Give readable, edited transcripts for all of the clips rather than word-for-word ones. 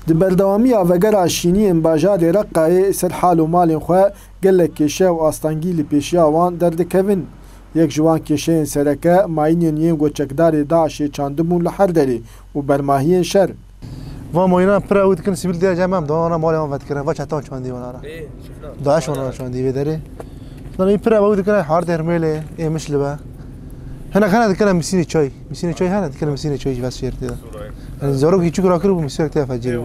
di berdewamiya vegera şînî ên bajarê Reqqayê ser hal û malên xwe gelek kêşe û astangî li pêşiya wan derdikevin. Yek ji wan kêşeyên sereke mayînên yên goçekdarê Daişê çandibûn li her derê û bermahiyên şer. Van mayînan pira ew dikin sivîl diya cemem da wana malê wan vedikirin va çetan çandî wan ara. Daeş wan çandî vê derê. Lan pira ew dikin har dermêlê ê miş li be. Hene hene dikin misînê çay. Misînê çay hene dikin misînê çay ves şêr diye. Zarok hiç kurakır bu misînê te faciri.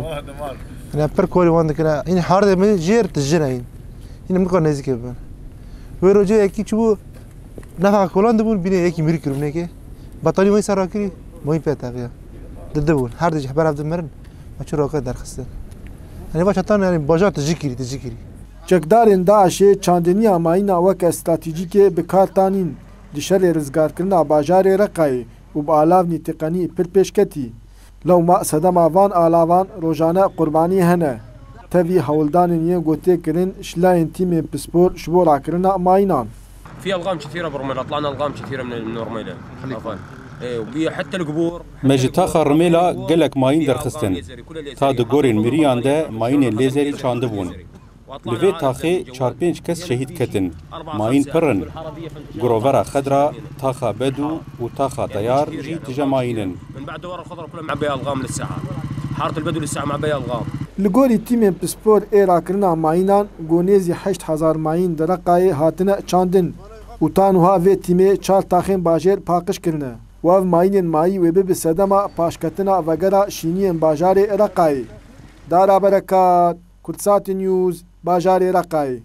Hene per kolê wan dikin in har dermê jêr tijinayin. Yine mikor nezik ben. Ve roca yekî çubu نفع کلان دبون بینه یکی میری کرم نه که بطاری مای سر راکری مای پیاده دده بون هر دیگه خبر افزود مرن بچه راکت درخسته یعنی بچه تان یعنی باجار تجیکری چکدارên Daişê çandiniya mayîna wek stratejîkê bi kar danîn di şerê rizgarkirina bajarê Reqqayê û bi alavnî teqenî pir pêşketî. Lewma sedema van alavan rojane qurbanî hene. Tevî hewldanên yên gotê kirin şilayên tîmên pispor ji bo rakirina mayînan. في الغام كثيره برميله طلعنا الغام كثيره من رميله ايه حتى القبور مجتاخ رميله قالك ماين درخستن تا دغورين مريان ده ماين ليزري چاندبون لوی تاخي 4-5 کس شهید کتن ماين پرن گروورا خضرا تاخا بدو و تاخا طيار جي تجا ماينن من بعد ورا الخضره كلها معبيه الغام للساعه حاره البدو للساعه معبيه الغام لگوری تیمên pispor ê rakirina mayînan gonêzî 8000 mayîn di Reqqayê hatine çandin û tanûha vê tîmê 4 taxên bajêr paqij kirine. Wev mayînên mayî wê bi sedema paşketina vegera şîniyên bajarê Reqqayê. Dara berekat, Kurdsatê News, bajarê Reqqayê.